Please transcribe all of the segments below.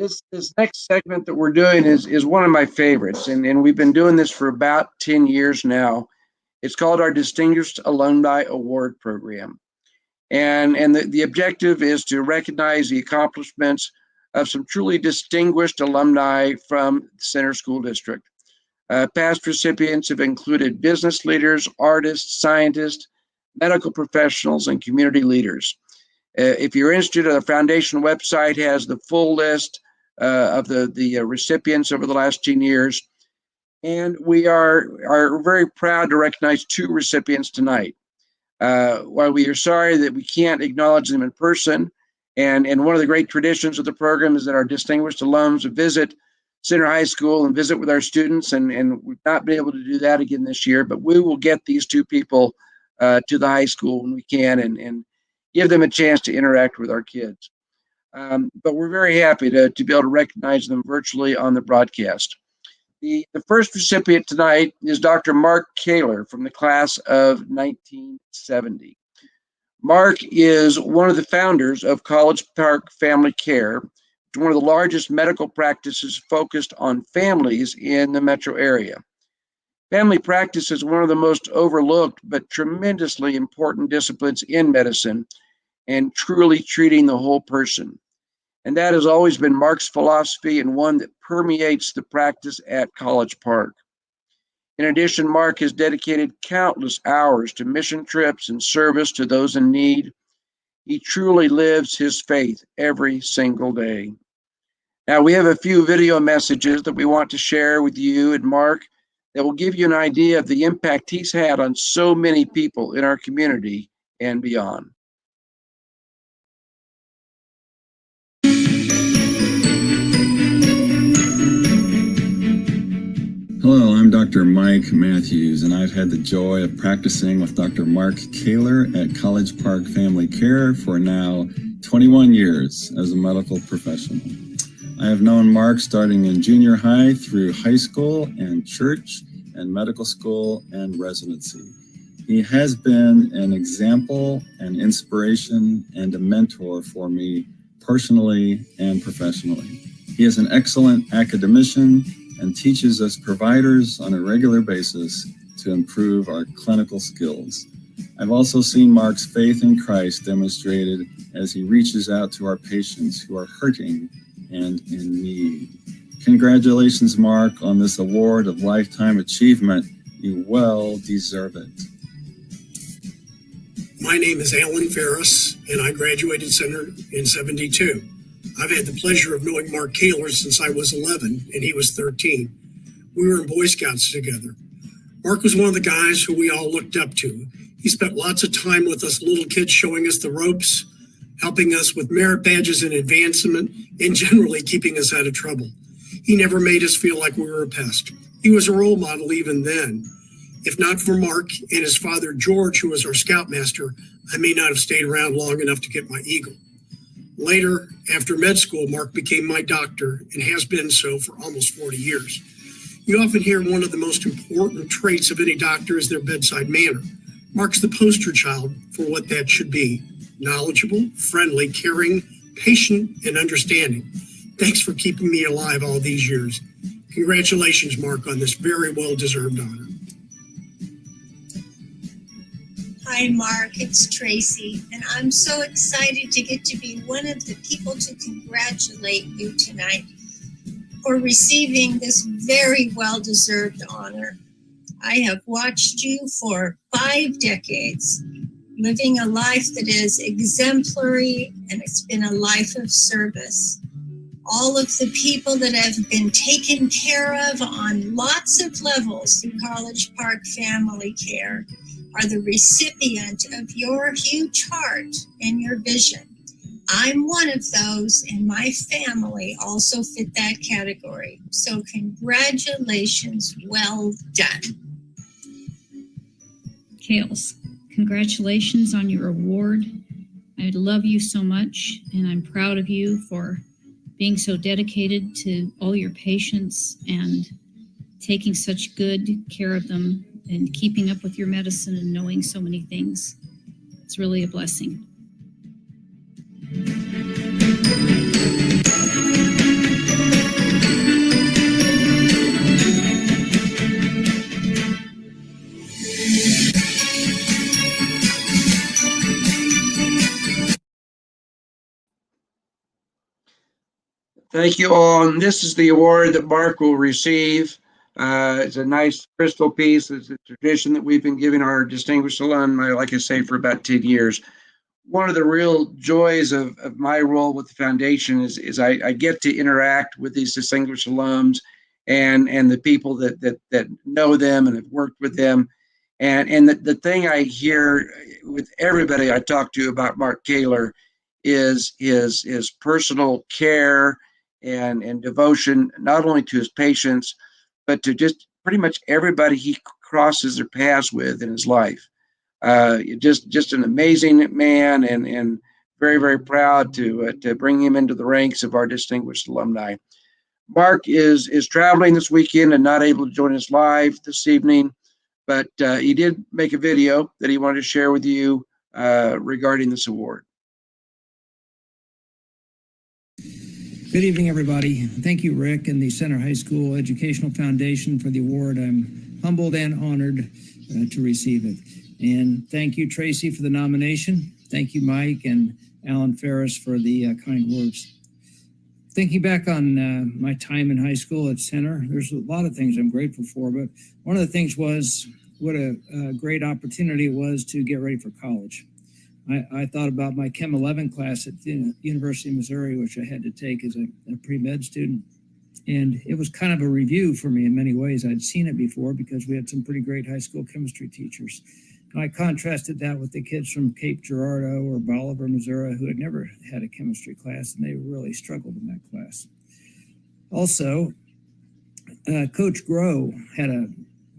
This next segment that we're doing is one of my favorites, and we've been doing this for about 10 years now. It's called our Distinguished Alumni Award Program. And the objective is to recognize the accomplishments of some truly distinguished alumni from the Center School District. Past recipients have included business leaders, artists, scientists, medical professionals, and community leaders. If you're interested, the foundation website has the full list of the recipients over the last 10 years. And we are very proud to recognize two recipients tonight. While we are sorry that we can't acknowledge them in person, and one of the great traditions of the program is that our distinguished alums visit Center High School and visit with our students, and we've not been able to do that again this year, but we will get these two people to the high school when we can and give them a chance to interact with our kids. But we're very happy to be able to recognize them virtually on the broadcast. The first recipient tonight is Dr. Mark Kahler from the class of 1970. Mark is one of the founders of College Park Family Care, one of the largest medical practices focused on families in the metro area. Family practice is one of the most overlooked but tremendously important disciplines in medicine and truly treating the whole person. And that has always been Mark's philosophy and one that permeates the practice at College Park. In addition, Mark has dedicated countless hours to mission trips and service to those in need. He truly lives his faith every single day. Now, we have a few video messages that we want to share with you and Mark that will give you an idea of the impact he's had on so many people in our community and beyond. Hello, I'm Dr. Mike Matthews, and I've had the joy of practicing with Dr. Mark Kahler at College Park Family Care for now 21 years as a medical professional. I have known Mark starting in junior high through high school and church and medical school and residency. He has been an example, an inspiration, and a mentor for me personally and professionally. He is an excellent academician and teaches us providers on a regular basis to improve our clinical skills. I've also seen Mark's faith in Christ demonstrated as he reaches out to our patients who are hurting and in need. Congratulations, Mark, on this award of lifetime achievement. You well deserve it. My name is Alan Ferris, and I graduated Center in '72. I've had the pleasure of knowing Mark Kahler since I was 11 and he was 13. We were in Boy Scouts together. Mark was one of the guys who we all looked up to. He spent lots of time with us little kids, showing us the ropes, helping us with merit badges and advancement, and generally keeping us out of trouble. He never made us feel like we were a pest. He was a role model even then. If not for Mark and his father, George, who was our scoutmaster, I may not have stayed around long enough to get my eagle. Later, after med school, Mark became my doctor and has been so for almost 40 years. You often hear one of the most important traits of any doctor is their bedside manner. Mark's the poster child for what that should be: knowledgeable, friendly, caring, patient, and understanding. Thanks for keeping me alive all these years. Congratulations, Mark, on this very well-deserved honor. Hi, Mark. It's Tracy, and I'm so excited to get to be one of the people to congratulate you tonight for receiving this very well-deserved honor. I have watched you for 5 decades, living a life that is exemplary, and it's been a life of service. All of the people that have been taken care of on lots of levels through College Park Family Care are the recipient of your huge heart and your vision. I'm one of those, and my family also fit that category. So congratulations, well done. Kales, congratulations on your award. I love you so much, and I'm proud of you for being so dedicated to all your patients and taking such good care of them and keeping up with your medicine and knowing so many things. It's really a blessing. Thank you all. And this is the award that Mark will receive. It's a nice crystal piece. It's a tradition that we've been giving our distinguished alumni, like I say, for about 10 years. One of the real joys of my role with the foundation is I get to interact with these distinguished alums and the people that know them and have worked with them. And the thing I hear with everybody I talk to about Mark Kahler is his personal care and devotion, not only to his patients, but to just pretty much everybody he crosses their paths with in his life. Just an amazing man, and very very proud to bring him into the ranks of our distinguished alumni. Mark is traveling this weekend and not able to join us live this evening, but he did make a video that he wanted to share with you regarding this award. Good evening, everybody. Thank you, Rick, and the Center High School Educational Foundation for the award. I'm humbled and honored to receive it. And thank you, Tracy, for the nomination. Thank you, Mike and Alan Ferris, for the kind words. Thinking back on my time in high school at Center, there's a lot of things I'm grateful for, but one of the things was what a great opportunity it was to get ready for college. I thought about my Chem 11 class at the University of Missouri, which I had to take as a pre-med student. And it was kind of a review for me in many ways. I'd seen it before because we had some pretty great high school chemistry teachers. And I contrasted that with the kids from Cape Girardeau or Bolivar, Missouri, who had never had a chemistry class, and they really struggled in that class. Also, Coach Groh had a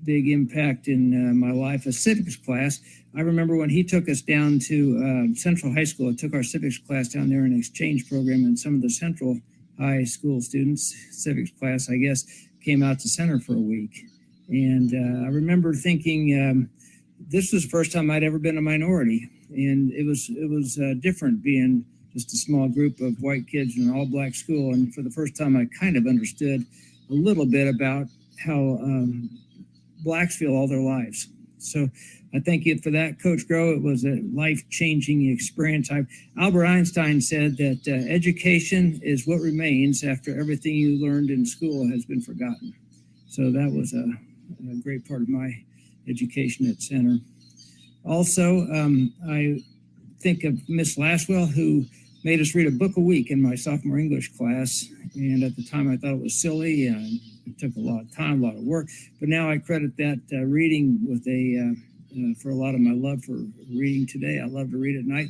big impact in my life, a civics class. I remember when he took us down to Central High School. I took our civics class down there in an exchange program, and some of the Central High School students, civics class, I guess, came out to Center for a week. And I remember thinking this was the first time I'd ever been a minority, and it was different being just a small group of white kids in an all-black school. And for the first time, I kind of understood a little bit about how blacks feel all their lives. So I thank you for that, Coach Groh. It was a life-changing experience. Albert Einstein said that education is what remains after everything you learned in school has been forgotten. So that was a great part of my education at Center. Also, I think of Miss Laswell, who made us read a book a week in my sophomore English class. And at the time, I thought it was silly. It took a lot of time, a lot of work. But now I credit that reading with for a lot of my love for reading today. I love to read at night.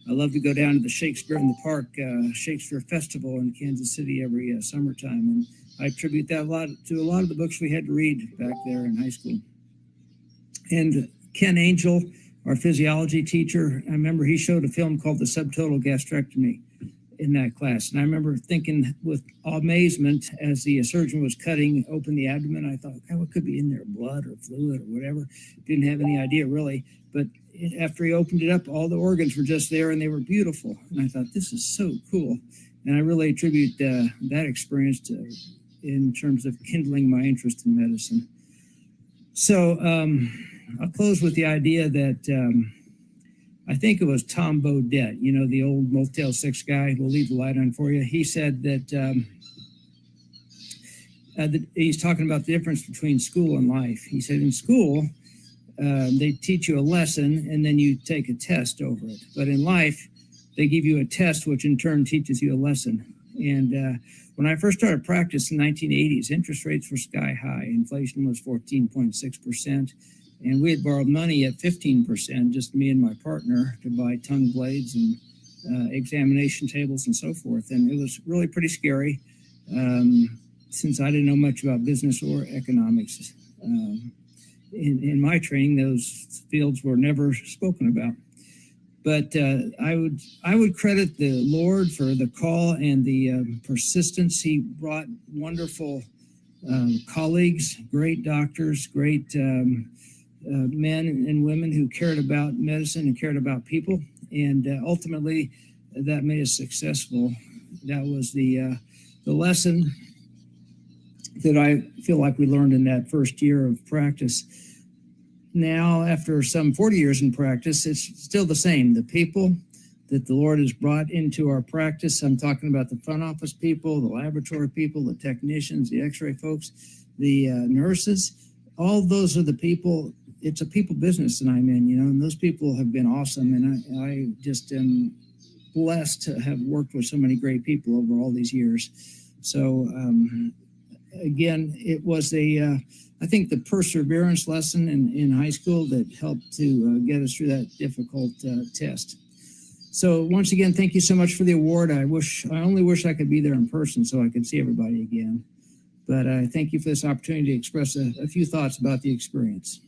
I love to go down to the Shakespeare in the Park Shakespeare Festival in Kansas City every summertime. And I attribute that to a lot of the books we had to read back there in high school. And Ken Angel, our physiology teacher, I remember he showed a film called The Subtotal Gastrectomy in that class. And I remember thinking with amazement as the surgeon was cutting open the abdomen, I thought, God, what could be in there? Blood or fluid or whatever. Didn't have any idea really. But after he opened it up, all the organs were just there and they were beautiful. And I thought, this is so cool. And I really attribute that experience in terms of kindling my interest in medicine. So I'll close with the idea that I think it was Tom Bodett, the old Motel 6 guy. We'll leave the light on for you. He said that he's talking about the difference between school and life. He said in school, they teach you a lesson and then you take a test over it. But in life, they give you a test, which in turn teaches you a lesson. And when I first started practice in the 1980s, interest rates were sky high. Inflation was 14.6%. And we had borrowed money at 15%, just me and my partner, to buy tongue blades and examination tables and so forth. And it was really pretty scary since I didn't know much about business or economics. In my training, those fields were never spoken about. But I would credit the Lord for the call and the persistence. He brought wonderful colleagues, great doctors, great men and women who cared about medicine and cared about people. And ultimately, that made us successful. That was the lesson that I feel like we learned in that first year of practice. Now, after some 40 years in practice, it's still the same. The people, that the Lord has brought into our practice. I'm talking about the front office people, the laboratory people, the technicians, the x-ray folks, the nurses. All those are the people. It's a people business that I'm in, and those people have been awesome. And I just am blessed to have worked with so many great people over all these years. So again, it was I think the perseverance lesson in high school that helped to get us through that difficult test. So once again, thank you so much for the award. I only wish I could be there in person so I could see everybody again. But I thank you for this opportunity to express a few thoughts about the experience.